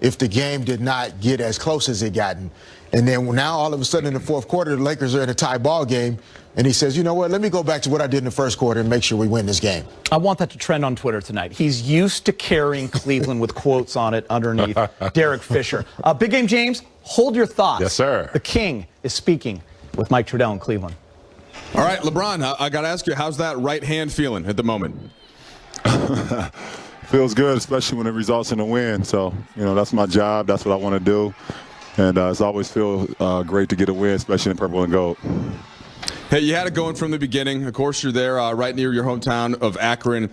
if the game did not get as close as it gotten. And then now all of a sudden in the fourth quarter, the Lakers are in a tie ball game. And he says, you know what, let me go back to what I did in the first quarter and make sure we win this game. I want that to trend on Twitter tonight. He's used to carrying Cleveland with quotes on it underneath Derek Fisher. Big Game James, hold your thoughts. Yes, sir. The King is speaking with Mike Trudell in Cleveland. All right, LeBron, I got to ask you, how's that right hand feeling at the moment? Feels good, especially when it results in a win. So, that's my job. That's what I want to do. And it's always feel great to get a win, especially in purple and gold. Hey, you had it going from the beginning. Of course, you're there right near your hometown of Akron.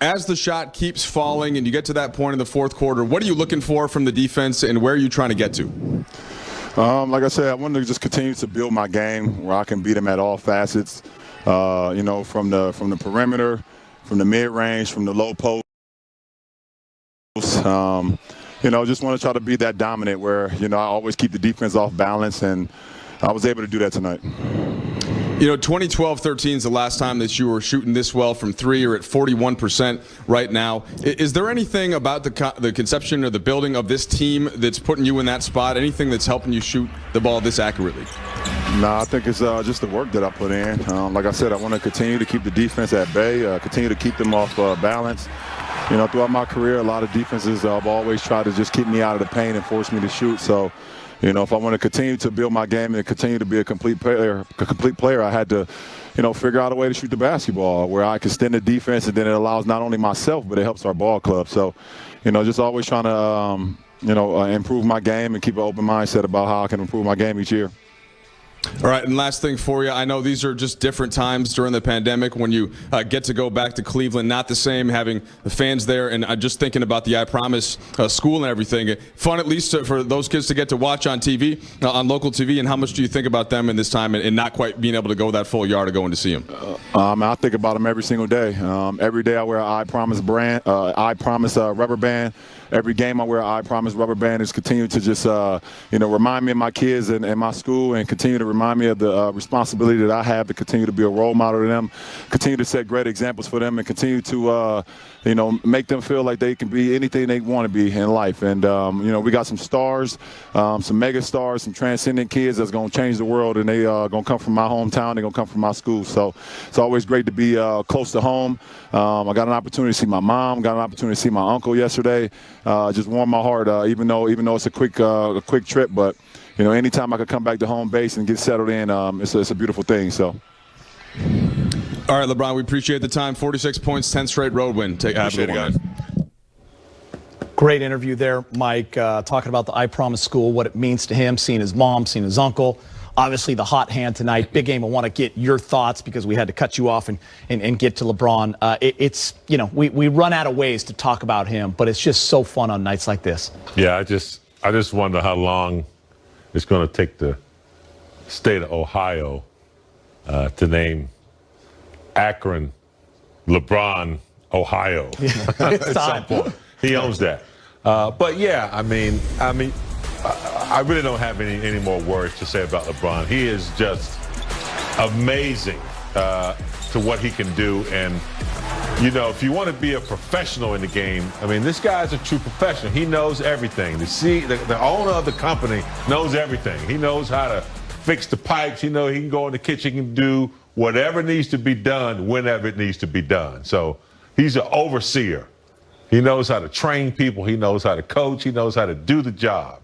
As the shot keeps falling and you get to that point in the fourth quarter, what are you looking for from the defense and where are you trying to get to? Like I said, I want to just continue to build my game where I can beat them at all facets, from the perimeter, from the mid-range, from the low post. Just want to try to be that dominant where, I always keep the defense off balance, and I was able to do that tonight. 2012-13 is the last time that you were shooting this well from three. You're at 41% right now. Is there anything about the conception or the building of this team that's putting you in that spot? Anything that's helping you shoot the ball this accurately? No, I think it's just the work that I put in. Like I said, I want to continue to keep the defense at bay, continue to keep them off balance. Throughout my career, a lot of defenses have always tried to just keep me out of the paint and force me to shoot. So, if I want to continue to build my game and continue to be a complete player, I had to, figure out a way to shoot the basketball where I can extend the defense, and then it allows not only myself, but it helps our ball club. So, just always trying to, improve my game and keep an open mindset about how I can improve my game each year. All right, and last thing for you, I know these are just different times during the pandemic when you get to go back to Cleveland, not the same having the fans there, and just thinking about the I Promise school and everything. Fun at least for those kids to get to watch on TV, on local TV, and how much do you think about them in this time and not quite being able to go that full yard of going to see them? I think about them every single day. Every day I wear an I Promise rubber band. Every game I wear an I Promise rubber band is continue to just, remind me of my kids and my school, and continue to remind me of the responsibility that I have to continue to be a role model to them, continue to set great examples for them, and continue to, make them feel like they can be anything they want to be in life. And, we got some stars, some mega stars, some transcendent kids that's going to change the world, and they are going to come from my hometown. They're going to come from my school. So it's always great to be close to home. I got an opportunity to see my mom, got an opportunity to see my uncle yesterday. Just warmed my heart, even though it's a quick trip. But, anytime I could come back to home base and get settled in, it's a beautiful thing. So. All right, LeBron, we appreciate the time. 46 points, 10 straight road win. Have a good one, guys. Great interview there, Mike, talking about the I Promise School, what it means to him, seeing his mom, seeing his uncle. Obviously, the hot hand tonight. Big game. I want to get your thoughts because we had to cut you off and get to LeBron. We run out of ways to talk about him, but it's just so fun on nights like this. Yeah, I just wonder how long it's going to take the state of Ohio to name Akron, LeBron, Ohio. Yeah, at some point. He owns that. But yeah, I mean, I really don't have any more words to say about LeBron. He is just amazing to what he can do. And, if you want to be a professional in the game, I mean, this guy's a true professional. He knows everything. The owner of the company knows everything. He knows how to fix the pipes. He can go in the kitchen and do whatever needs to be done whenever it needs to be done. So he's an overseer. He knows how to train people. He knows how to coach. He knows how to do the job.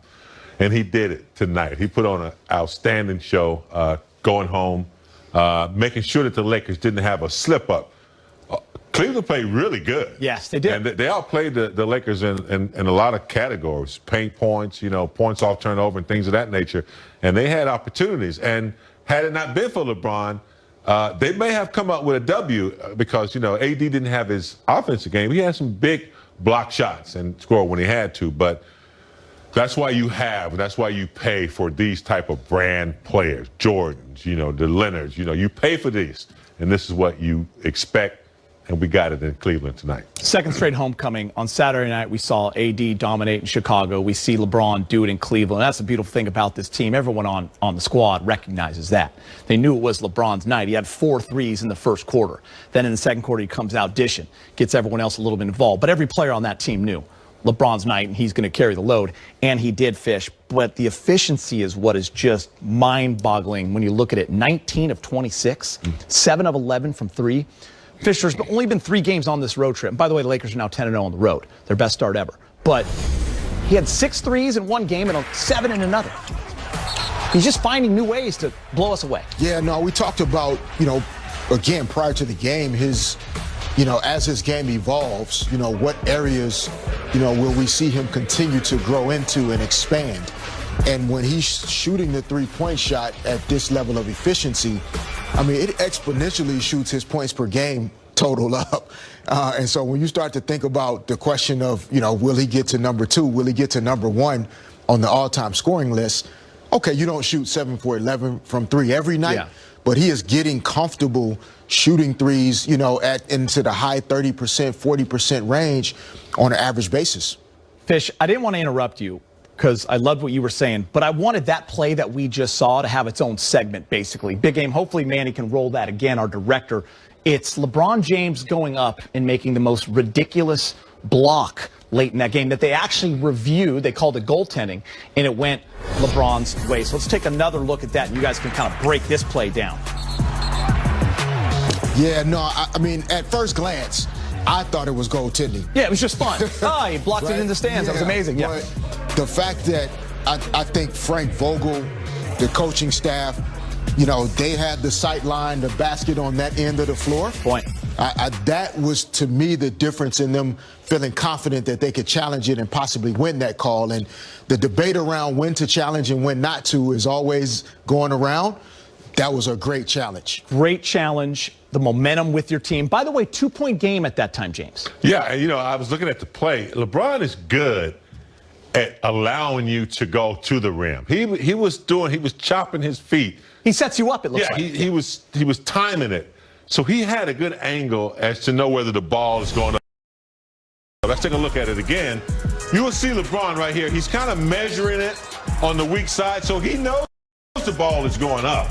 And he did it tonight. He put on an outstanding show, going home, making sure that the Lakers didn't have a slip-up. Cleveland played really good. Yes, they did. And they outplayed the Lakers in a lot of categories, paint points, points off turnover and things of that nature. And they had opportunities. And had it not been for LeBron, they may have come up with a W because, AD didn't have his offensive game. He had some big block shots and scored when he had to. But that's why you pay for these type of brand players, Jordans, the Leonards, you pay for these. And this is what you expect. And we got it in Cleveland tonight. Second straight homecoming. On Saturday night, we saw AD dominate in Chicago. We see LeBron do it in Cleveland. That's the beautiful thing about this team. Everyone on the squad recognizes that. They knew it was LeBron's night. He had 4 threes in the first quarter. Then in the second quarter, he comes out dishing, gets everyone else a little bit involved. But every player on that team knew LeBron's night and he's going to carry the load. And he did fish. But the efficiency is what is just mind-boggling when you look at it. 19 of 26, 7 of 11 from 3. Fisher's only been 3 games on this road trip. And by the way, the Lakers are now 10-0 on the road. Their best start ever. But he had 6 threes in one game and 7 in another. He's just finding new ways to blow us away. Yeah, no, we talked about, again, prior to the game, his, as his game evolves, what areas, will we see him continue to grow into and expand. And when he's shooting the three-point shot at this level of efficiency, I mean, it exponentially shoots his points per game total up. And so when you start to think about the question of, will he get to number 2? Will he get to number 1 on the all-time scoring list? Okay, you don't shoot 7 for 11 from 3 every night, but he is getting comfortable shooting threes, into the high 30%, 40% range on an average basis. Fish, I didn't want to interrupt you because I loved what you were saying, but I wanted that play that we just saw to have its own segment, basically. Big game. Hopefully Manny can roll that again, our director. It's LeBron James going up and making the most ridiculous block late in that game that they actually reviewed. They called it goaltending, and it went LeBron's way. So let's take another look at that, and you guys can kind of break this play down. Yeah, no, I mean, at first glance, I thought it was goaltending. Yeah, it was just fun. He blocked it in the stands. That was amazing. Yeah. But the fact that I think Frank Vogel, the coaching staff, they had the sight line, the basket on that end of the floor. Point. That was, to me, the difference in them feeling confident that they could challenge it and possibly win that call. And the debate around when to challenge and when not to is always going around. That was a great challenge. Great challenge. The momentum with your team. By the way, 2-point game at that time, James. Yeah, I was looking at the play. LeBron is good at allowing you to go to the rim. He was chopping his feet. He sets you up, it looks like. He was timing it. So he had a good angle as to know whether the ball is going up. Let's take a look at it again. You will see LeBron right here. He's kind of measuring it on the weak side, so he knows the ball is going up.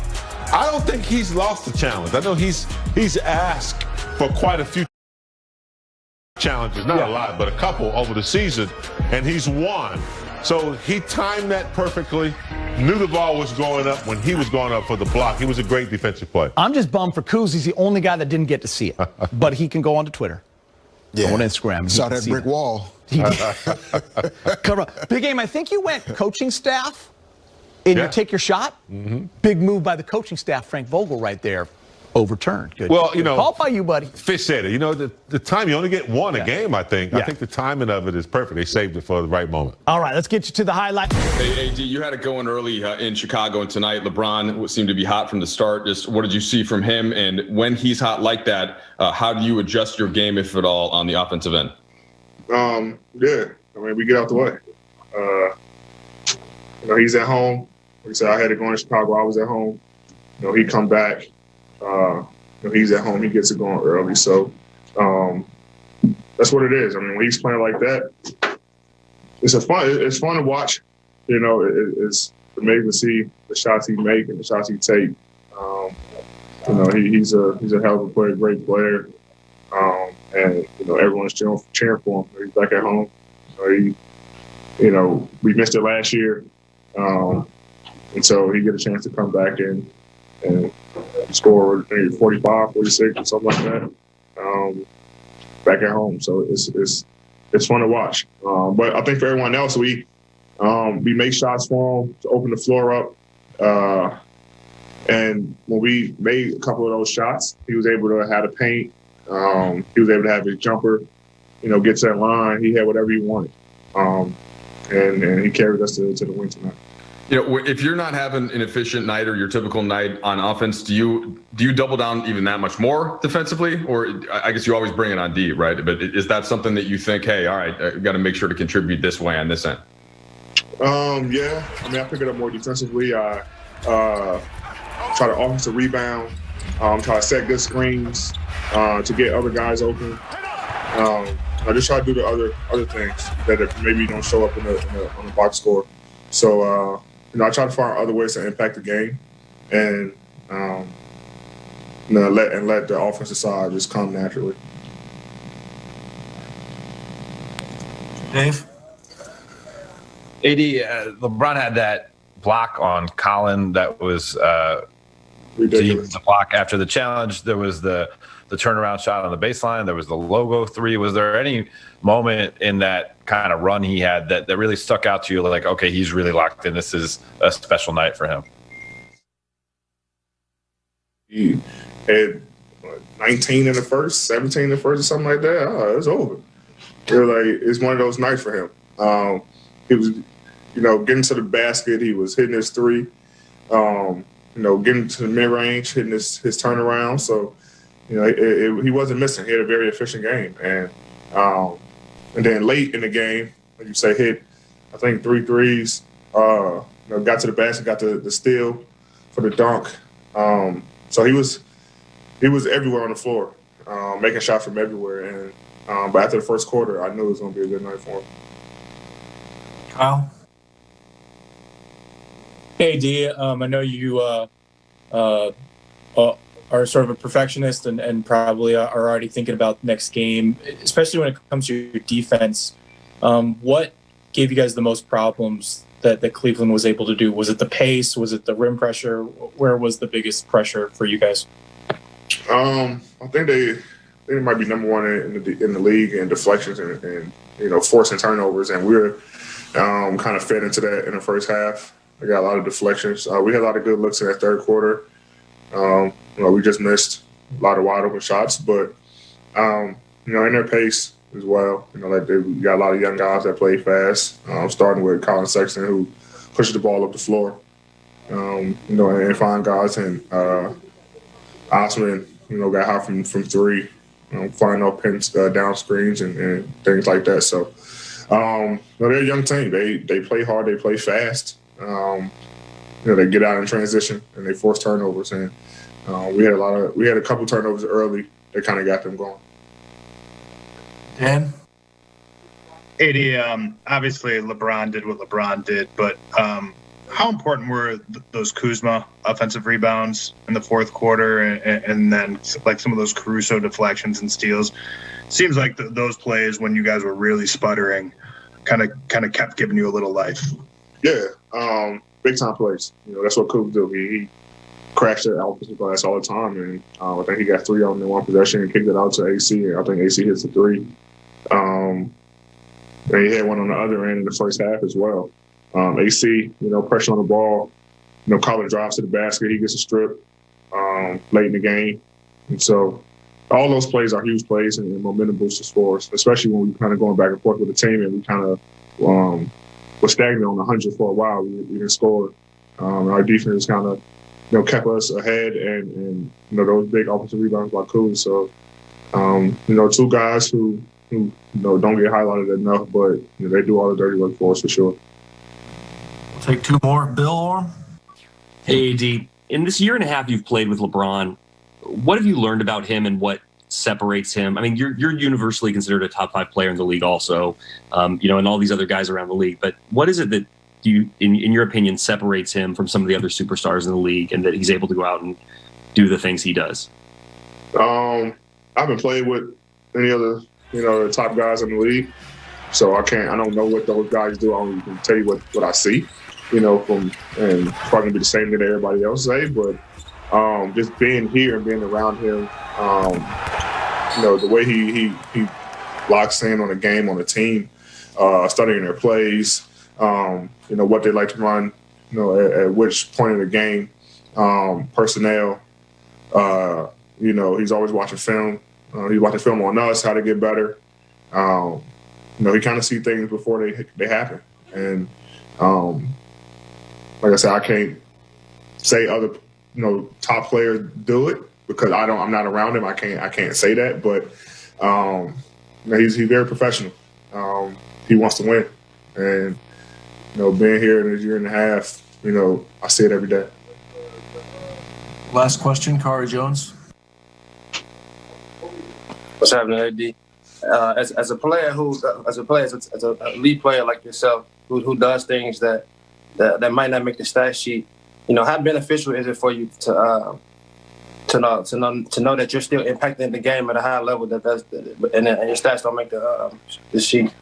I don't think he's lost the challenge. I know he's asked for quite a few challenges, not a lot, but a couple over the season, and he's won. So he timed that perfectly, knew the ball was going up when he was going up for the block. He was a great defensive play. I'm just bummed for Kuz. He's the only guy that didn't get to see it, but he can go onto Twitter, on Instagram. Saw that brick wall. Big game. I think you went coaching staff. And you take your shot. Big move by the coaching staff, Frank Vogel, right there. Overturned. Good. Well, good call by you, buddy. Fish said it. The time, you only get one a game, I think. I think the timing of it is perfect. They saved it for the right moment. All right, let's get you to the highlight. Hey, AD, you had it going early in Chicago, and tonight LeBron seemed to be hot from the start. Just what did you see from him? And when he's hot like that, how do you adjust your game, if at all, on the offensive end? Yeah. I mean, we get out the way. He's at home. Like I said, I had to go in Chicago. I was at home. He come back. He's at home. He gets it going early. So that's what it is. I mean, when he's playing like that, it's fun to watch. It's amazing to see the shots he make and the shots he take. He's a hell of a player, great player. And everyone's cheering for him. He's back at home. We missed it last year. And so he get a chance to come back in and score maybe 45, 46, or something like that, back at home. So it's fun to watch. But I think for everyone else, we make shots for him to open the floor up. And when we made a couple of those shots, he was able to have the paint. He was able to have his jumper, get to that line. He had whatever he wanted. And he carried us to the win tonight. If you're not having an efficient night or your typical night on offense, do you double down even that much more defensively? Or I guess you always bring it on D, right? But is that something that you think, hey, all right, I've got to make sure to contribute this way on this end? Yeah. I mean, I pick it up more defensively. I try to offensive rebound, try to set good screens to get other guys open. I just try to do the other things that maybe don't show up on the box score. So, I try to find other ways to impact the game, and let the offensive side just come naturally. Dave? AD, LeBron had that block on Colin that was Ridiculous. the block after the challenge. There was the turnaround shot on the baseline. There was the logo three. Was there any moment in that kind of run he had that really stuck out to you, like, okay, he's really locked in, this is a special night for him? He had 19 in the first, 17 in the first, or something like that. Oh, it's over. It's one of those nights for him. He was, getting to the basket. He was hitting his three. Getting to the mid-range, hitting his turnaround. So, he wasn't missing. He had a very efficient game. And then late in the game, like you say, hit, I think, 3 threes. Got to the basket, got the steal for the dunk. So he was everywhere on the floor, making shots from everywhere. And but after the first quarter, I knew it was going to be a good night for him. Kyle? Hey, D, I know you are sort of a perfectionist and probably are already thinking about next game, especially when it comes to your defense. What gave you guys the most problems that Cleveland was able to do? Was it the pace? Was it the rim pressure? Where was the biggest pressure for you guys? I think they might be number one in the league in deflections and forcing turnovers, and we're kind of fed into that in the first half. We got a lot of deflections. We had a lot of good looks in that third quarter. We just missed a lot of wide open shots, but in their pace as well. They got a lot of young guys that play fast. Starting with Colin Sexton, who pushes the ball up the floor. And fine guys, and Osman, got hot from three, flying off pins, down screens and things like that. So, they're a young team. They play hard. They play fast. They get out in transition and they force turnovers. And we had a couple turnovers early that kind of got them going. Dan? AD, obviously LeBron did what LeBron did, but how important were those Kuzma offensive rebounds in the fourth quarter, and then like some of those Caruso deflections and steals? Seems like those plays when you guys were really sputtering kind of kept giving you a little life. Yeah, big time plays. That's what Kuzma do. He crashed the offensive glass all the time, and I think he got 3 on the one possession and kicked it out to AC, and I think AC hits the 3. And he had one on the other end in the first half as well. AC, pressure on the ball, Colin drives to the basket, he gets a strip late in the game. And so all those plays are huge plays and momentum boosters for us, especially when we kind of going back and forth with the team and we kind of were stagnant on 100 for a while. We didn't score. Our defense kind of kept us ahead and those big offensive rebounds by Kuz. So, 2 guys who don't get highlighted enough, but they do all the dirty work for us for sure. We'll take 2 more. Bill Orm? Hey, AD, in this year and a half you've played with LeBron, what have you learned about him and what separates him? I mean, you're universally considered a top 5 player in the league also, and all these other guys around the league. But what is it that you, in your opinion, separates him from some of the other superstars in the league and that he's able to go out and do the things he does? I haven't played with any other, the top guys in the league. So I don't know what those guys do. I only can tell you what I see, and it's probably gonna be the same that everybody else say, but just being here and being around him, the way he locks in on a game, on a team, studying their plays, what they like to run, at which point of the game, personnel, he's always watching film. He's watching film on us, how to get better. He kind of see things before they happen. And like I said, I can't say other top players do it because I'm not around him. I can't say that, but he's very professional. He wants to win, and being here in a year and a half, I see it every day. Last question, Kari Jones. What's happening, AD? As a player as a elite player like yourself, who does things that might not make the stat sheet, how beneficial is it for you to know that you're still impacting the game at a high level and your stats don't make the sheet?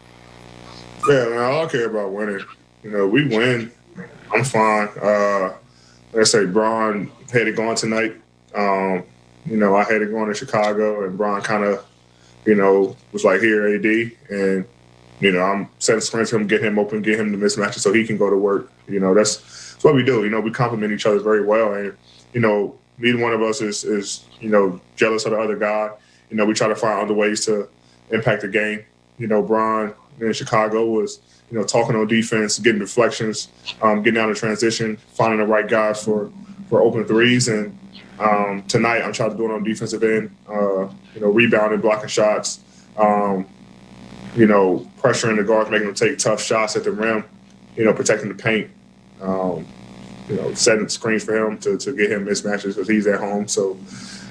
Yeah, man, all I care about winning. You know, we win, I'm fine. Like I say, Bron had it going tonight. You know, I had it going to Chicago, and Bron kind of, you know, was like, here, AD. And, you know, I'm setting screens to him, get him open, get him the mismatches so he can go to work. You know, that's what we do. You know, we complement each other very well. And, you know, neither one of us is, you know, jealous of the other guy. You know, we try to find other ways to impact the game. You know, Bron in Chicago was, you know, talking on defense, getting deflections, getting out of transition, finding the right guys for open threes. And tonight I'm trying to do it on defensive end, you know, rebounding, blocking shots, you know, pressuring the guards, making them take tough shots at the rim, you know, protecting the paint, you know, setting screens for him to get him mismatches because he's at home. So,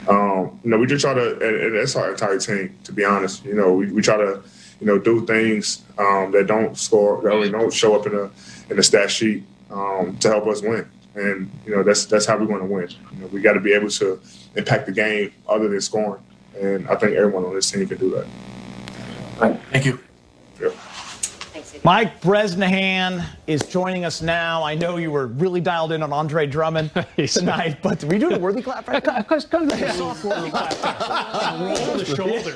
you know, we just try to, and that's our entire team, to be honest. You know, we try to, you know, do things that don't score, that don't show up in the stat sheet to help us win. And, you know, that's how we want to win. You know, we got to be able to impact the game other than scoring. And I think everyone on this team can do that. All right. Thank you. Yeah. Mike Bresnahan is joining us now. I know you were really dialed in on Andre Drummond tonight, but were you doing a worthy clap right now? Kind of like a soft worthy clap. Roll the shoulders.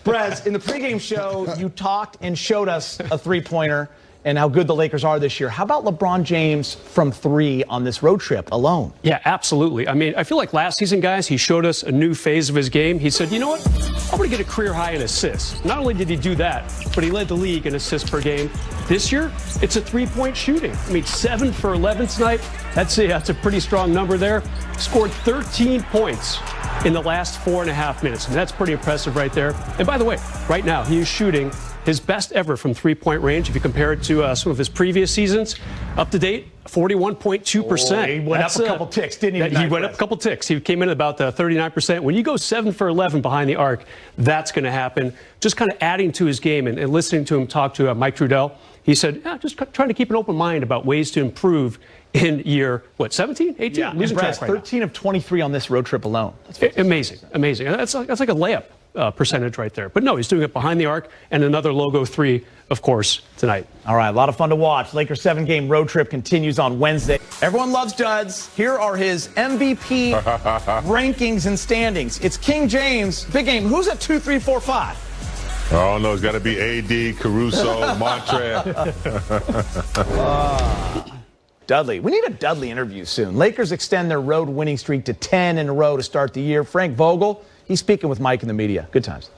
Brez, in the pregame show, you talked and showed us a three-pointer and how good the Lakers are this year. How about LeBron James from three on this road trip alone? Yeah, absolutely. I mean, I feel like last season, guys, he showed us a new phase of his game. He said, you know what? I'm going to get a career high in assists. Not only did he do that, but he led the league in assists per game. This year, it's a three-point shooting. I mean, 7 for 11 tonight. That's a pretty strong number there. Scored 13 points in the last 4.5 minutes. And that's pretty impressive right there. And by the way, right now, he is shooting his best ever from three-point range. If you compare it to some of his previous seasons, up to date, 41.2%. He went up a couple ticks, didn't he? He went up a couple ticks. He came in at about 39%. When you go 7 for 11 behind the arc, that's going to happen. Just kind of adding to his game and listening to him talk to Mike Trudell, he said, yeah, just trying to keep an open mind about ways to improve in year, 17, 18? Yeah, losing track right 13 now. Of 23 on this road trip alone. That's amazing. That's like a layup. Percentage right there. But no, he's doing it behind the arc, and another logo 3, of course, tonight. All right, a lot of fun to watch. Lakers 7-game road trip continues on Wednesday. Everyone loves Duds. Here are his MVP rankings and standings. It's King James. Big game. Who's at 2, 3, 4, 5? Oh, no, it's got to be AD, Caruso, Montre. Dudley. We need a Dudley interview soon. Lakers extend their road winning streak to 10 in a row to start the year. Frank Vogel, he's speaking with Mike in the media. Good times.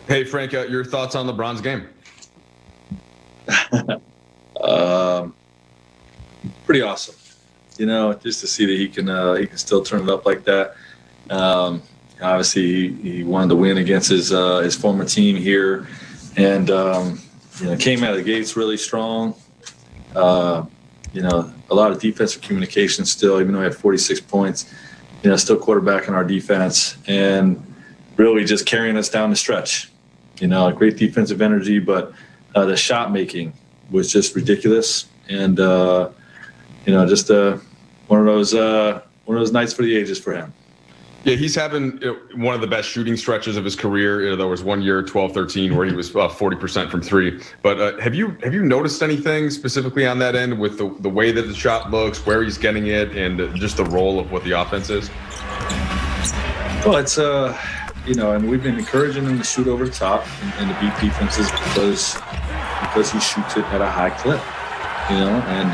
Hey, Frank, your thoughts on LeBron's game? Pretty awesome. You know, just to see that he can still turn it up like that. Obviously, he wanted to win against his former team here, and you know, came out of the gates really strong. You know, a lot of defensive communication still, even though he had 46 points. You know, still quarterbacking our defense and really just carrying us down the stretch. You know, great defensive energy, but the shot making was just ridiculous. And you know, just one of those nights for the ages for him. Yeah, he's having one of the best shooting stretches of his career. There was one year, 12-13, where he was 40% from three. But have you noticed anything specifically on that end with the way that the shot looks, where he's getting it, and just the role of what the offense is? Well, it's you know, and we've been encouraging him to shoot over the top and to beat defenses because he shoots it at a high clip. You know, and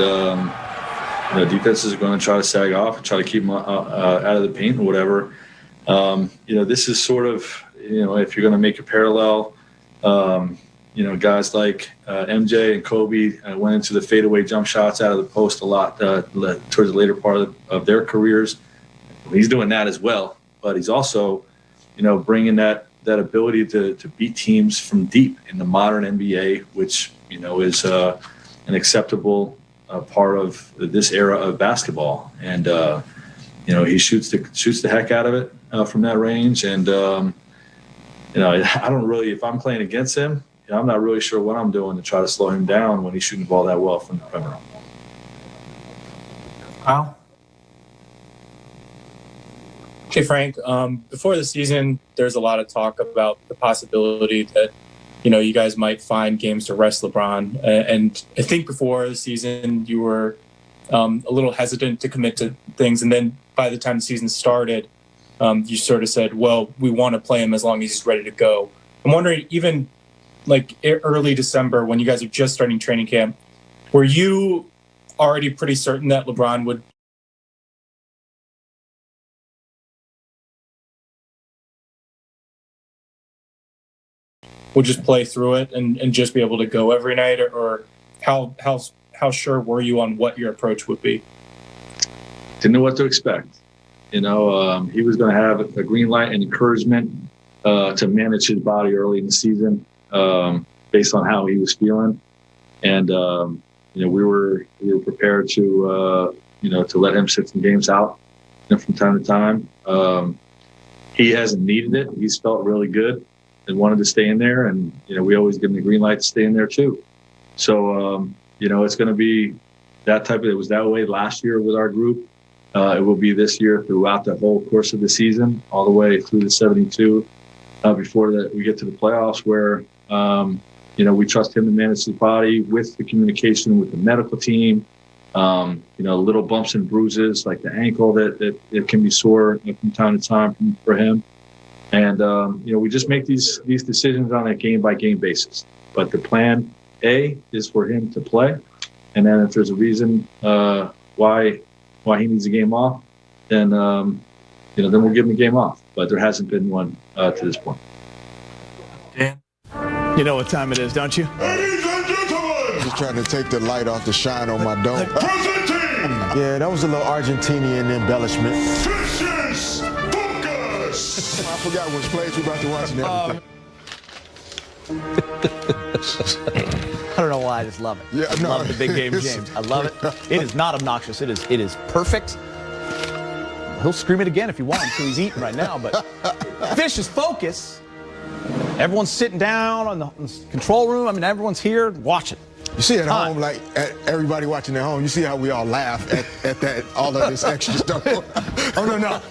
you know, defenses are going to try to sag off and try to keep him out of the paint or whatever. You know, this is sort of, you know, if you're going to make a parallel, you know, guys like MJ and Kobe went into the fadeaway jump shots out of the post a lot towards the later part of their careers. He's doing that as well, but he's also, you know, bringing that ability to beat teams from deep in the modern NBA, which, you know, is an acceptable part of this era of basketball. And you know, he shoots the heck out of it from that range. And you know, I don't really, if I'm playing against him, you know, I'm not really sure what I'm doing to try to slow him down when he's shooting the ball that well from the perimeter. Kyle? Hey, Frank, before the season, there's a lot of talk about the possibility that you guys might find games to rest LeBron. And I think before the season, you were a little hesitant to commit to things. And then by the time the season started, you sort of said, well, we want to play him as long as he's ready to go. I'm wondering, even like early December, when you guys are just starting training camp, were you already pretty certain that LeBron would just play through it and just be able to go every night, or how sure were you on what your approach would be? Didn't know what to expect. He was going to have a green light and encouragement to manage his body early in the season based on how he was feeling, and we were prepared to let him sit some games out from time to time. He hasn't needed it. He's felt really good and wanted to stay in there, and we always give him the green light to stay in there too. So it's going to be that type of. It was that way last year with our group. It will be this year throughout the whole course of the season, all the way through the 72. Before that, we get to the playoffs, where we trust him to manage his body with the communication with the medical team. Little bumps and bruises like the ankle that it can be sore from time to time for him. And we just make these decisions on a game-by-game basis. But the plan A is for him to play, and then if there's a reason why he needs a game off, then then we'll give him a game off. But there hasn't been one to this point. Dan, you know what time it is, don't you? Ladies and gentlemen, just trying to take the light off the shine on my dome. Yeah, that was a little Argentinian embellishment. Vicious Focus. I forgot which plays we're about to watch and everything. I don't know why, I just love it. Yeah, I love the big game, James. I love it. It is not obnoxious. It is perfect. He'll scream it again if you want until he's eating right now. But Vicious Focus. Everyone's sitting down in the control room. I mean, everyone's here watching. You see at home, like everybody watching at home, you see how we all laugh at that, all of this extra stuff. Oh, no.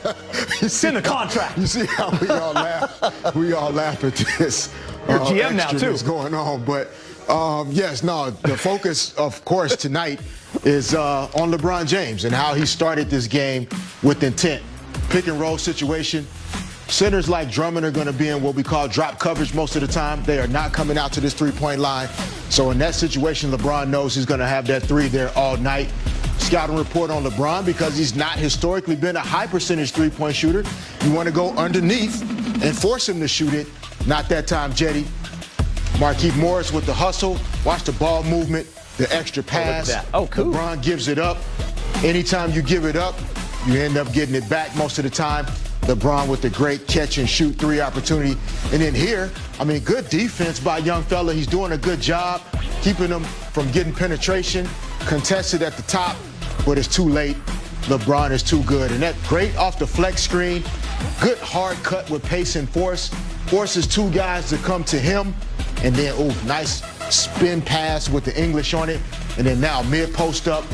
It's in the contract. You see how we all laugh? We all laugh at this. You're GM now, too. What's going on. But, the focus, of course, tonight is on LeBron James and how he started this game with intent. Pick and roll situation. Centers like Drummond are going to be in what we call drop coverage most of the time. They are not coming out to this three-point line. So in that situation, LeBron knows he's going to have that three there all night. Scouting report on LeBron, because he's not historically been a high-percentage three-point shooter. You want to go underneath and force him to shoot it. Not that time, Jetty. Markieff Morris with the hustle. Watch the ball movement, the extra pass. Oh, cool. LeBron gives it up. Anytime you give it up, you end up getting it back most of the time. LeBron with the great catch and shoot three opportunity. And then here, good defense by young fella. He's doing a good job keeping them from getting penetration. Contested at the top, but it's too late. LeBron is too good. And that great off the flex screen. Good hard cut with pace and force. Forces two guys to come to him. And then, nice spin pass with the English on it. And then now mid-post up,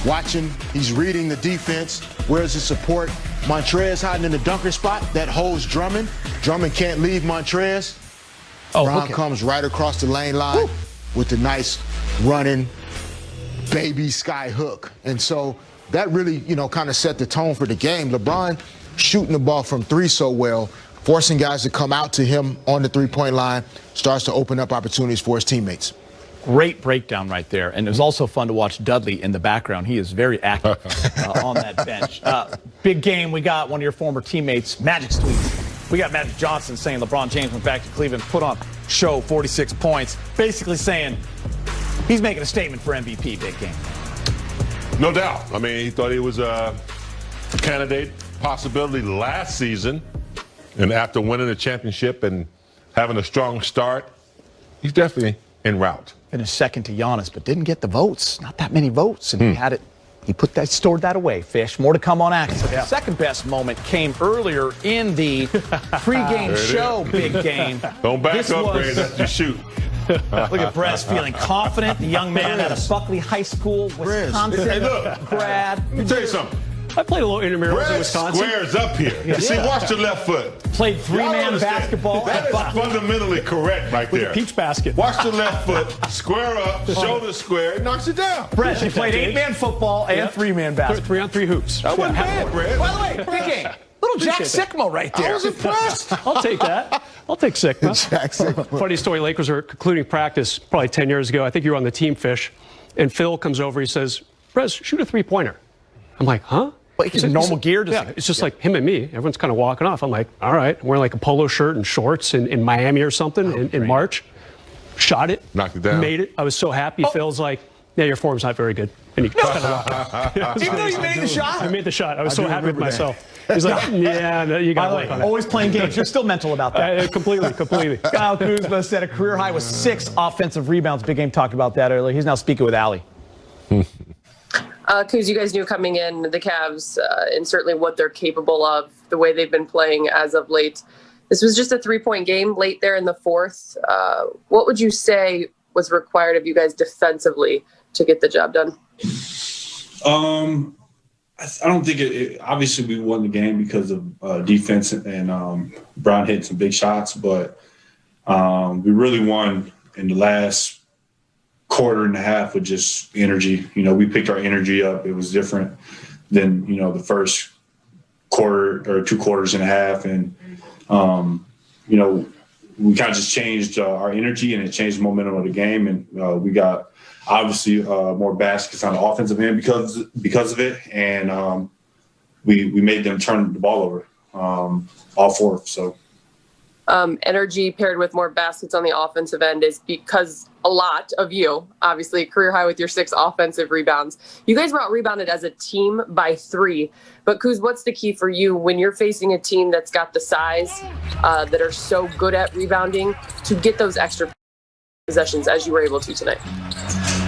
watching. He's reading the defense. Where's the support? Montrez hiding in the dunker spot. That holds Drummond. Drummond can't leave Montrez. Brown comes right across the lane line with the nice running baby sky hook. And so that really, kind of set the tone for the game. LeBron shooting the ball from three so well, forcing guys to come out to him on the three-point line, starts to open up opportunities for his teammates. Great breakdown right there. And it was also fun to watch Dudley in the background. He is very active on that bench. Big game. We got one of your former teammates, Magic's tweets. We got Magic Jonhson saying LeBron James went back to Cleveland, put on show 46 points, basically saying he's making a statement for MVP. Big game. No doubt. He thought he was a candidate, possibility last season. And after winning the championship and having a strong start, he's definitely en route. Finished second to Giannis, but didn't get the votes. Not that many votes, and he had it. He stored that away. Fish. More to come on Axe. The second best moment came earlier in the pregame show. Big game. Don't back up, Brad. That's your shoot. Look at Brez feeling confident. The young man out of Buckley High School, Wisconsin. Hey, look, Brad. let me tell you something. I played a little intramurals in Wisconsin. Squares up here. Yeah. See, watch the left foot. Played three-man basketball. That is fundamentally correct right with there. a peach basket. Watch the left foot, square up, shoulder square, it knocks it down. Brett, you played 8-man football and 3-man basketball. 3-on-3 hoops. That wasn't bad, Brett. By the way, big game. Little Jack Sikma right there. I was impressed. I'll take that. I'll take Sikma. Jack Sikma. Funny story, Lakers are concluding practice probably 10 years ago. I think you were on the team, Fish. And Phil comes over, he says, Brez, shoot a three-pointer. I'm like, huh? Like his normal gear? Yeah, it's just like him and me. Everyone's kind of walking off. I'm like, all right. I'm wearing like a polo shirt and shorts in Miami or something in March. Shot it. Knocked it down. Made it. I was so happy. Phil's like, yeah, your form's not very good. And he kind of walked off. Even though you made the shot? I made the shot. I was so happy with myself. He's like, yeah, no, you got to work on it. Always playing games. You're still mental about that. Completely. Kyle Kuzma set a career high with 6 offensive rebounds. Big Game talked about that earlier. He's now speaking with Allie. Kuz, you guys knew coming in the Cavs and certainly what they're capable of, the way they've been playing as of late. This was just a 3-point game late there in the fourth. What would you say was required of you guys defensively to get the job done? I don't think it obviously we won the game because of defense and Brown hitting some big shots, but we really won in the last quarter and a half with just energy. You know, we picked our energy up. It was different than, you know, the first quarter or 2 quarters and a half. And, you know, we kind of just changed our energy and it changed the momentum of the game. And we got obviously more baskets on the offensive end because of it. And we made them turn the ball over all fourth. So. Energy paired with more baskets on the offensive end is because a lot of you, obviously career high with your 6 offensive rebounds. You guys were out-rebounded as a team by 3. But Kuz, what's the key for you when you're facing a team that's got the size that are so good at rebounding to get those extra possessions as you were able to tonight?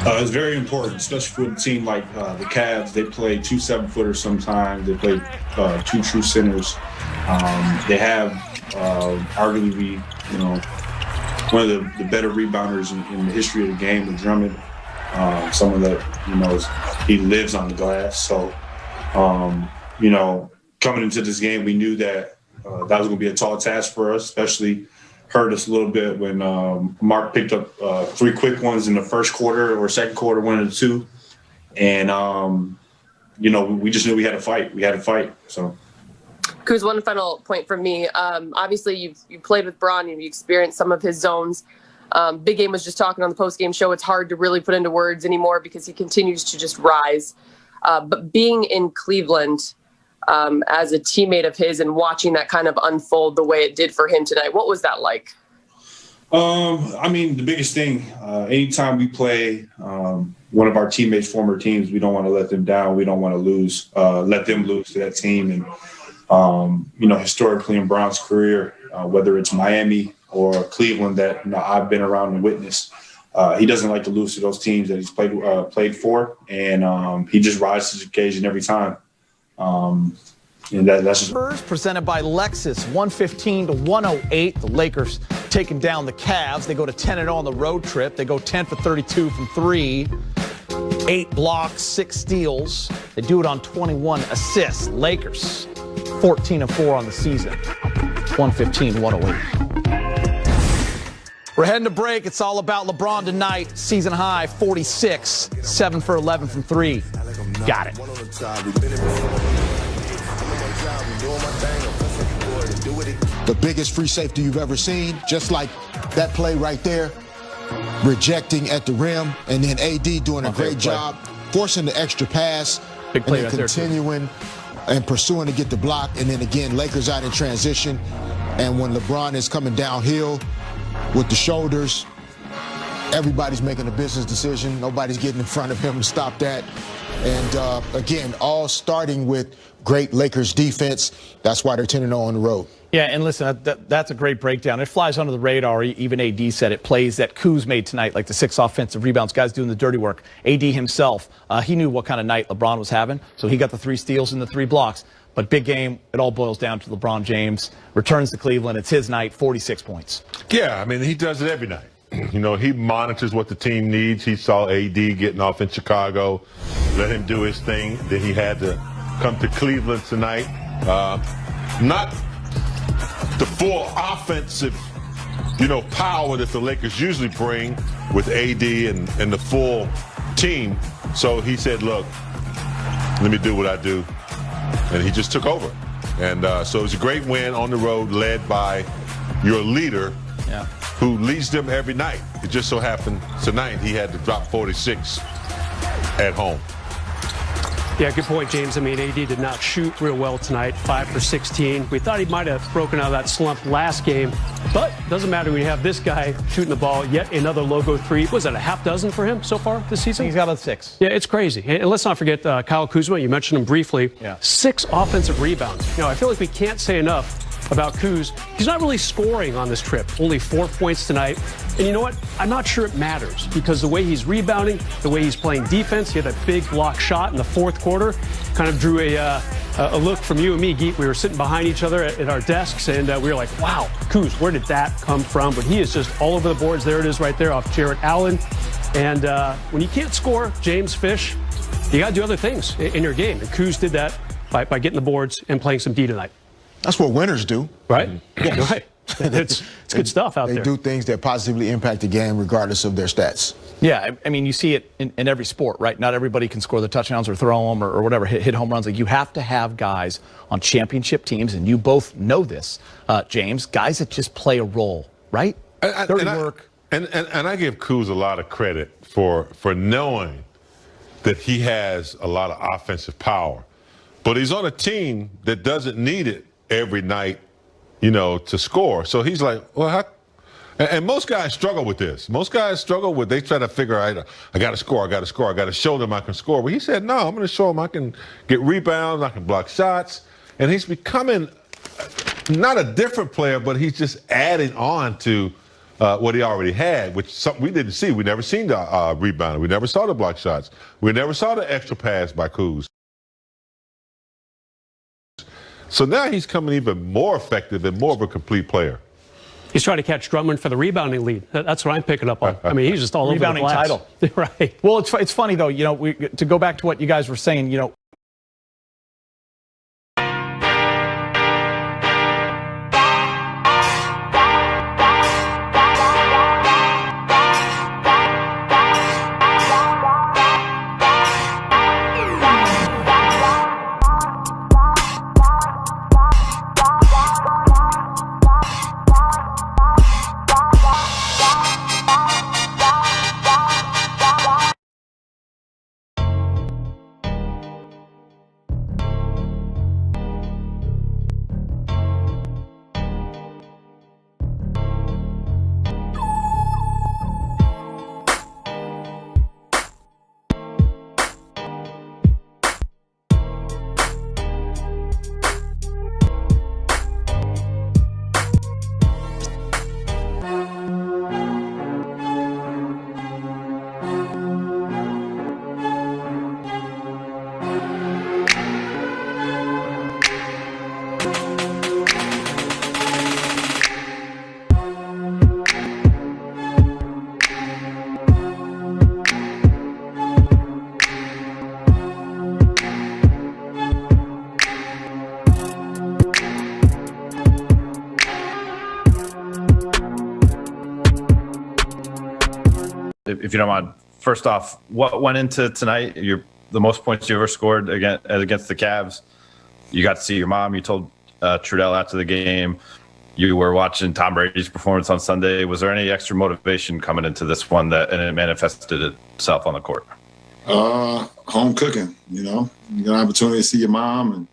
It's very important, especially for a team like the Cavs. They play 2 7-footers sometimes. They play 2 true centers. They have arguably, you know, one of the better rebounders in the history of the game with Drummond. Someone that, you know, he lives on the glass. So, you know, coming into this game, we knew that that was going to be a tall task for us, especially hurt us a little bit when Mark picked up 3 quick ones in the first quarter or second quarter, 1 of the 2. And, you know, we just knew we had to fight. We had to fight, so. Kuz, one final point from me. Obviously, you've played with Bron and you experienced some of his zones. Big Game was just talking on the post-game show. It's hard to really put into words anymore because he continues to just rise. But being in Cleveland as a teammate of his and watching that kind of unfold the way it did for him tonight, what was that like? I mean, the biggest thing, anytime we play one of our teammates' former teams, we don't want to let them down. We don't want to lose, let them lose to that team. And you know, historically in Brown's career, whether it's Miami or Cleveland that, you know, I've been around and witnessed, he doesn't like to lose to those teams that he's played for, and he just rises to the occasion every time. And that's just Spurs presented by Lexus, 115-108. The Lakers taking down the Cavs. They go to 10-0 on the road trip. They go 10 for 32 from 3. 8 blocks, 6 steals. They do it on 21 assists. Lakers 14-4 on the season. 115-108. We're heading to break. It's all about LeBron tonight. Season high, 46. 7 for 11 from 3. Got it. The biggest free safety you've ever seen, just like that play right there, rejecting at the rim, and then AD doing a great job, forcing the extra pass, Big play and then right continuing and pursuing to get the block, and then again, Lakers out in transition, and when LeBron is coming downhill with the shoulders, everybody's making a business decision. Nobody's getting in front of him to stop that. And again, all starting with great Lakers defense. That's why they're 10-0 on the road. Yeah, and listen, that's a great breakdown. It flies under the radar. Even AD said it. Plays that Kuz made tonight, like the 6 offensive rebounds, guys doing the dirty work. AD himself, he knew what kind of night LeBron was having, so he got the 3 steals and the 3 blocks. But big game, it all boils down to LeBron James. Returns to Cleveland. It's his night, 46 points. Yeah, I mean, he does it every night. You know, he monitors what the team needs. He saw AD getting off in Chicago, let him do his thing. Then he had to come to Cleveland tonight. Not the full offensive, power that the Lakers usually bring with AD and the full team. So he said, look, let me do what I do. And he just took over. And so it was a great win on the road led by your leader, who leads them every night. It just so happened tonight he had to drop 46 at home. Yeah, good point, James. I mean, AD did not shoot real well tonight, 5 for 16. We thought he might have broken out of that slump last game, but doesn't matter when you have this guy shooting the ball. Yet another logo three. Was that a half dozen for him so far this season? He's got about 6. Yeah, it's crazy. And let's not forget Kyle Kuzma. You mentioned him briefly. Yeah. 6 offensive rebounds. I feel like we can't say enough about Kuz. He's not really scoring on this trip. Only 4 points tonight. And you know what? I'm not sure it matters because the way he's rebounding, the way he's playing defense, he had that big block shot in the fourth quarter, kind of drew a look from you and me, Geet. We were sitting behind each other at our desks, and we were like, wow, Kuz, where did that come from? But he is just all over the boards. There it is right there off Jarrett Allen. And when you can't score, James Fish, you got to do other things in your game. And Kuz did that by getting the boards and playing some D tonight. That's what winners do. Right? Yes. Right. It's good stuff out there. They do things that positively impact the game regardless of their stats. Yeah, I mean, you see it in every sport, right? Not everybody can score the touchdowns or throw them or whatever, hit home runs. Like, you have to have guys on championship teams, and you both know this, James, guys that just play a role, right? Dirty work. And I give Kuz a lot of credit for knowing that he has a lot of offensive power. But he's on a team that doesn't need it every night, to score. So he's like, well, how? And most guys struggle with this. Most guys struggle with, they try to figure out, I got to score, I got to show them I can score. But he said, no, I'm going to show them I can get rebounds, I can block shots. And he's becoming not a different player, but he's just adding on to what he already had, which something we didn't see. We never seen the rebound. We never saw the block shots. We never saw the extra pass by Kuz. So now he's coming even more effective and more of a complete player. He's trying to catch Drummond for the rebounding lead. That's what I'm picking up on. I mean, he's just all over the rebounding glass. title. Right. Well, it's funny, though, to go back to what you guys were saying, If you don't mind, first off, what went into tonight? The most points you ever scored against the Cavs. You got to see your mom. You told Trudell after the game. You were watching Tom Brady's performance on Sunday. Was there any extra motivation coming into this one and it manifested itself on the court? Home cooking. You get an opportunity to see your mom and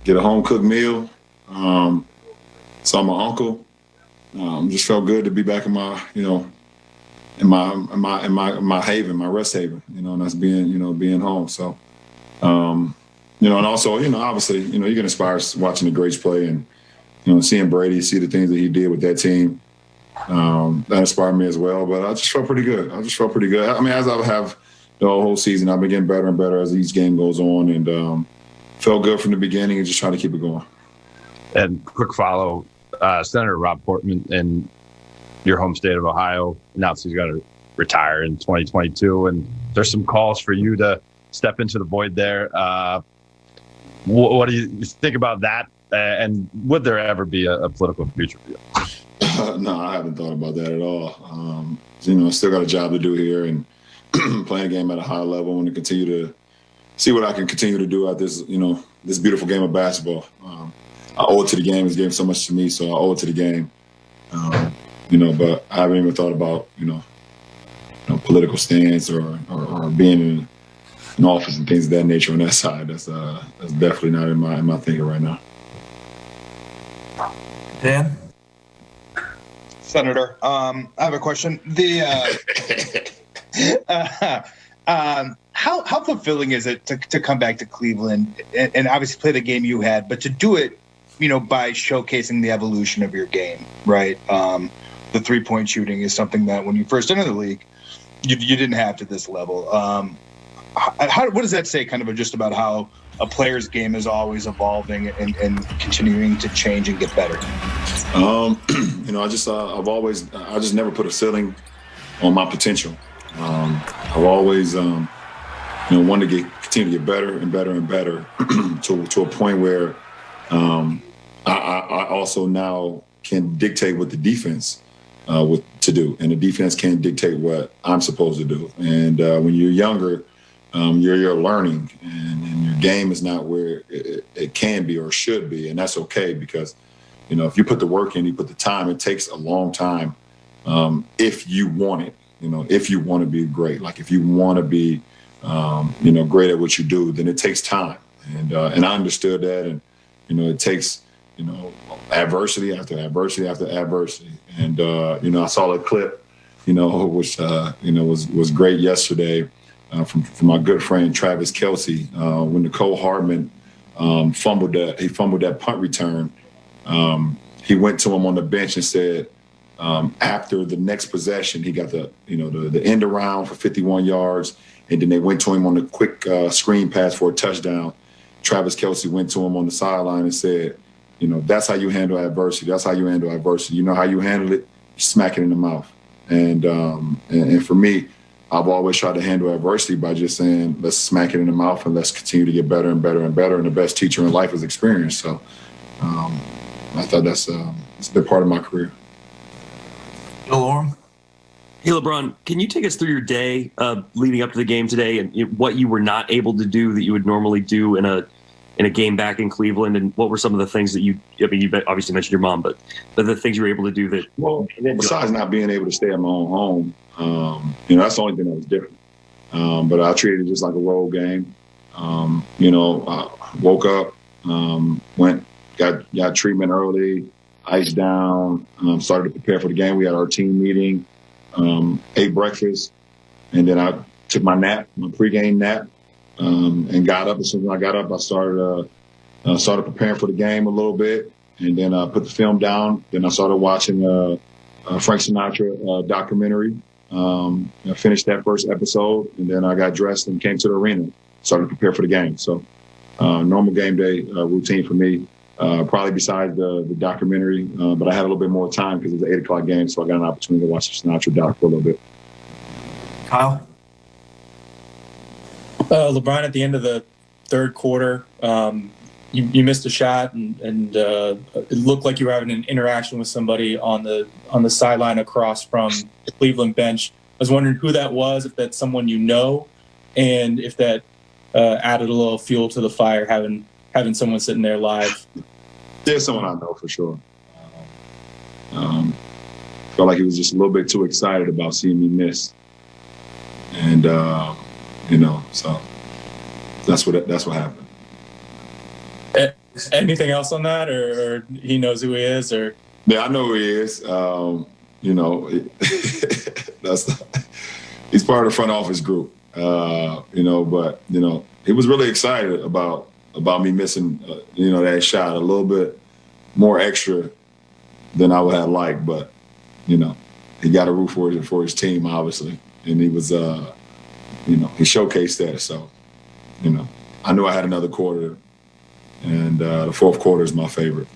get a home cooked meal. Saw my uncle. Just felt good to be back in my, in my haven, my rest haven, and that's being home. So, and also, obviously, you get inspired watching the greats play and, seeing Brady, see the things that he did with that team. That inspired me as well, but I just felt pretty good. I mean, as I have the whole season, I've been getting better and better as each game goes on, and felt good from the beginning and just trying to keep it going. And quick follow, Senator Rob Portman in your home state of Ohio announced he's going to retire in 2022, and there's some calls for you to step into the void there. What do you think about that? And would there ever be a political future for you? No, I haven't thought about that at all. Still got a job to do here and playing a game at a high level. I want to continue to see what I can continue to do at this, this beautiful game of basketball. I owe it to the game. It's given so much to me, so I owe it to the game. But I haven't even thought about, political stance or being in office and things of that nature on that side. That's definitely not in my thinking right now. Dan? Senator, I have a question. How fulfilling is it to come back to Cleveland and obviously play the game you had, but to do it, by showcasing the evolution of your game, right? The 3-point shooting is something that when you first entered the league, you didn't have to this level. What does that say kind of just about how a player's game is always evolving and continuing to change and get better? I just never put a ceiling on my potential. I've always, wanted to continue to get better and better and better to a point where I also now can dictate what the defense to do, and the defense can't dictate what I'm supposed to do. And when you're younger, you're learning, and your game is not where it can be or should be, and that's okay because, if you put the work in, you put the time, it takes a long time if you want it, if you want to be great. Like if you want to be, great at what you do, then it takes time. And I understood that, and, it takes, adversity after adversity after adversity. And, I saw a clip, which, was great yesterday from my good friend Travis Kelce when Nicole Hardman fumbled that punt return. He went to him on the bench and said, after the next possession, he got the end around for 51 yards, and then they went to him on the quick screen pass for a touchdown. Travis Kelce went to him on the sideline and said, that's how you handle adversity. That's how you handle adversity. You know how you handle it? Smack it in the mouth. And for me, I've always tried to handle adversity by just saying, let's smack it in the mouth and let's continue to get better and better and better. And the best teacher in life is experience. So I thought it's been part of my career. Hey, LeBron, can you take us through your day leading up to the game today and what you were not able to do that you would normally do in a game back in Cleveland? And what were some of the things that you obviously mentioned your mom, but the things you were able to do that? Well, besides not being able to stay at my own home, that's the only thing that was different. But I treated it just like a road game. I woke up, got treatment early, iced down, started to prepare for the game. We had our team meeting, ate breakfast, and then I took my pregame nap, and got up. As soon as I got up, I started preparing for the game a little bit, and then I put the film down. Then I started watching Frank Sinatra documentary. I finished that first episode, and then I got dressed and came to the arena, started to prepare for the game. So normal game day routine for me. Probably besides the documentary, but I had a little bit more time because it was an 8 o'clock game, so I got an opportunity to watch the Sinatra doc for a little bit. Kyle? LeBron, at the end of the third quarter, you missed a shot, and it looked like you were having an interaction with somebody on the sideline across from the Cleveland bench. I was wondering who that was, if that's someone you know, and if that added a little fuel to the fire, having someone sitting there live. There's someone I know for sure. Felt like he was just a little bit too excited about seeing me miss, and so that's what happened. Anything else on that, or he knows who he is, or? Yeah, I know who he is. He's part of the front office group. But he was really excited about me missing, that shot a little bit more extra than I would have liked. But, he got a root for his team, obviously. And he was, he showcased that. So, I knew I had another quarter. And the fourth quarter is my favorite.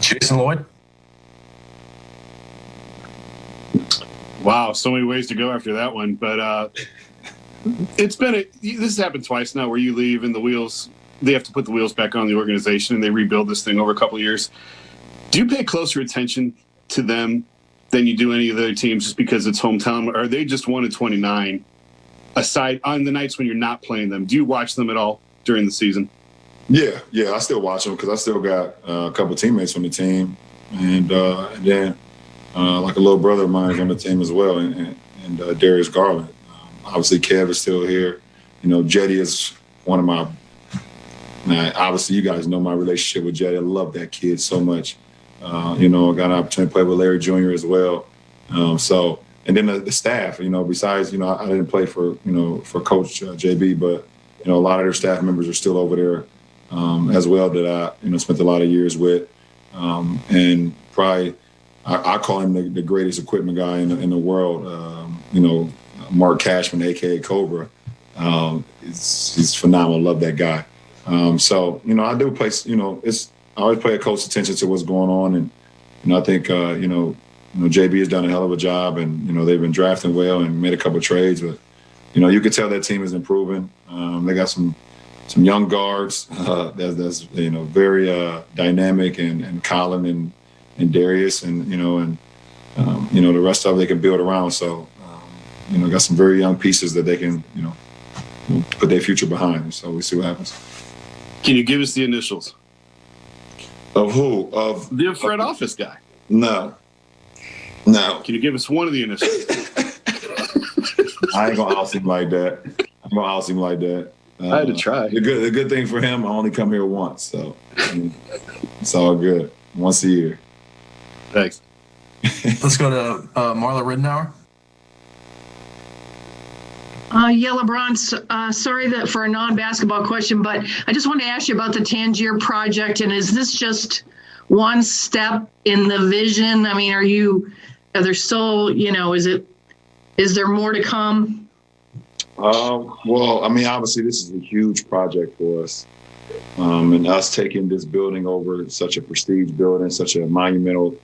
Jason Lloyd? Wow, so many ways to go after that one. But This has happened twice now where you leave and they have to put the wheels back on the organization and they rebuild this thing over a couple of years. Do you pay closer attention to them than you do any of the other teams just because it's hometown? Or are they just 1-29 aside on the nights when you're not playing them? Do you watch them at all during the season? Yeah, I still watch them because I still got a couple of teammates on the team. And then like a little brother of mine is on the team as well, and Darius Garland. Obviously, Kev is still here. Jetty is one of my. Obviously, you guys know my relationship with Jetty. I love that kid so much. I got an opportunity to play with Larry Jr. as well. And then the staff. Besides, I didn't play for Coach JB, but a lot of their staff members are still over there as well that I spent a lot of years with. And probably I call him the greatest equipment guy in the world. Mark Cashman, aka Cobra, he's phenomenal. Love that guy. I do play. I always pay close attention to what's going on, and I think JB has done a hell of a job, and they've been drafting well and made a couple of trades, but you can tell that team is improving. They got some young guards that's very dynamic, and Colin and Darius, and the rest of it they can build around. So got some very young pieces that they can put their future behind. So we'll see what happens. Can you give us the initials? Of who? Of the front office guy? No. Can you give us one of the initials? I ain't gonna oust him like that. I had to try. The good thing for him, I only come here once, so it's all good. Once a year. Thanks. Let's go to Marla Ridenour. Yeah, LeBron, sorry that for a non-basketball question, but I just want to ask you about the Tangier project. And is this just one step in the vision? I mean, are there still, is there more to come? Well, I mean, obviously this is a huge project for us. And us taking this building over, such a prestige building, such a monumental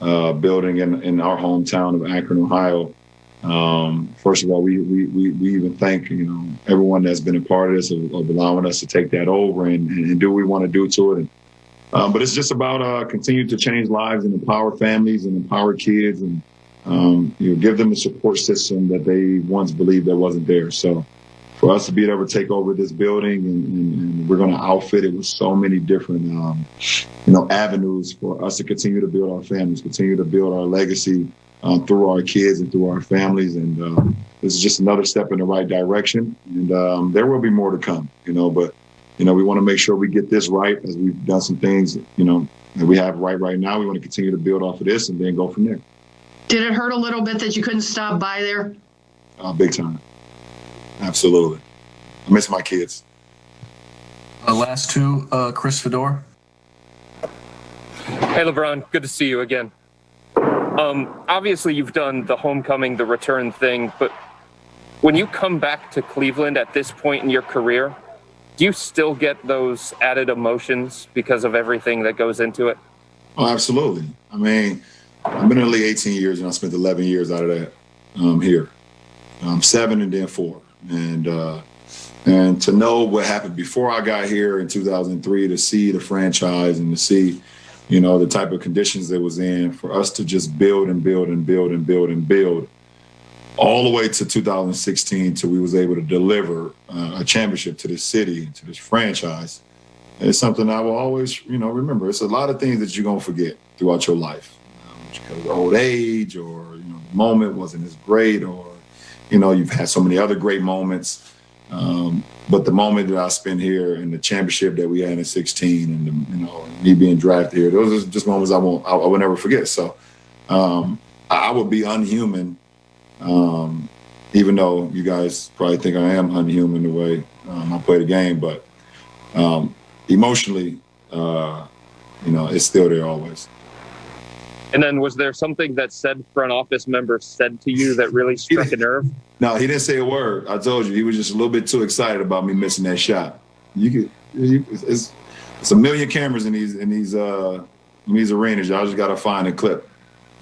building in our hometown of Akron, Ohio. First of all, we even thank everyone that's been a part of this of allowing us to take that over and do what we want to do to it. But it's just about continuing to change lives and empower families and empower kids and give them a support system that they once believed that wasn't there. So for us to be able to take over this building and we're going to outfit it with so many different avenues for us to continue to build our families, continue to build our legacy. Through our kids and through our families, and this is just another step in the right direction. And there will be more to come, But we want to make sure we get this right, as we've done some things, that we have right now. We want to continue to build off of this and then go from there. Did it hurt a little bit that you couldn't stop by there? Big time, absolutely. I miss my kids. Last two, Chris Fedor. Hey, LeBron, good to see you again. Obviously, you've done the homecoming, the return thing, but when you come back to Cleveland at this point in your career, do you still get those added emotions because of everything that goes into it? Oh, absolutely. I mean, I've been in the league 18 years, and I spent 11 years out of that here. 7 and then 4. And to know what happened before I got here in 2003, to see the franchise and to see the type of conditions it was in, for us to just build and build and build and build and build all the way to 2016 till we was able to deliver a championship to this city, to this franchise. And it's something I will always, remember. It's a lot of things that you're going to forget throughout your life. Because of old age, or, the moment wasn't as great, or, you've had so many other great moments. But the moment that I spent here and the championship that we had in 16 and, me being drafted here, those are just moments I will never forget. So I would be unhuman, even though you guys probably think I am unhuman the way I play the game. But emotionally, it's still there always. And then was there something that said front office member said to you that really struck a nerve? No, he didn't say a word. I told you, he was just a little bit too excited about me missing that shot. It's a million cameras in these arenas. Y'all just got to find a clip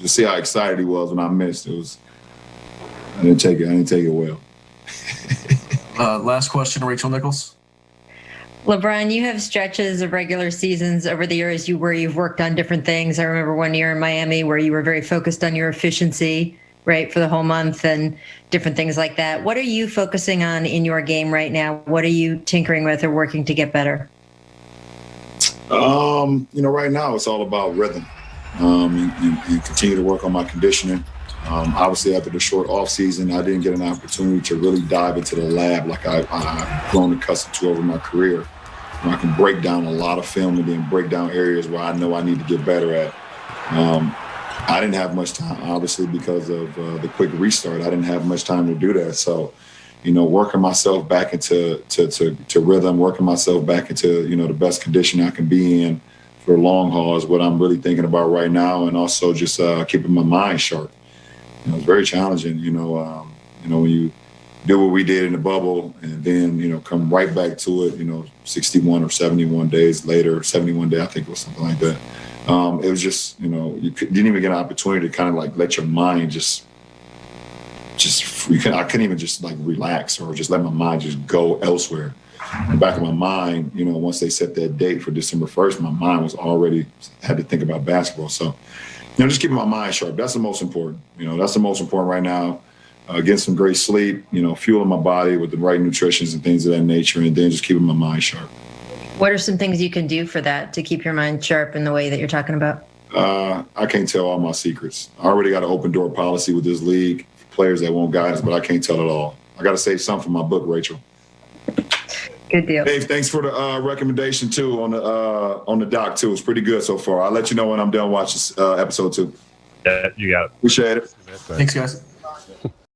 to see how excited he was when I missed. I didn't take it well. Last question, Rachel Nichols. LeBron, you have stretches of regular seasons over the years where you've worked on different things. I remember one year in Miami where you were very focused on your efficiency, right, for the whole month and different things like that. What are you focusing on in your game right now? What are you tinkering with or working to get better? Right now it's all about rhythm and continue to work on my conditioning. Obviously, after the short off season, I didn't get an opportunity to really dive into the lab like I've grown accustomed to over my career. I can break down a lot of film and then break down areas where I know I need to get better at. I didn't have much time, obviously, because of the quick restart. I didn't have much time to do that. So, working myself back into to rhythm, working myself back into, the best condition I can be in for long haul is what I'm really thinking about right now. And also just keeping my mind sharp. It's very challenging, when you do what we did in the bubble and then, come right back to it, 61 or 71 days later, 71 days, I think it was something like that. It was just, you didn't even get an opportunity to kind of like let your mind I couldn't even just like relax or just let my mind just go elsewhere. In the back of my mind, once they set that date for December 1st, my mind was already had to think about basketball. So, just keeping my mind sharp. That's the most important. That's the most important right now. Getting some great sleep, fueling my body with the right nutrition and things of that nature, and then just keeping my mind sharp. What are some things you can do for that to keep your mind sharp in the way that you're talking about? I can't tell all my secrets. I already got an open door policy with this league, players that won't guide us, but I can't tell it all. I got to save some for my book, Rachel. Good deal. Dave, thanks for the recommendation too on the doc too. It's pretty good so far. I'll let you know when I'm done watching episode 2. Yeah, you got it. Appreciate it. Thanks, guys.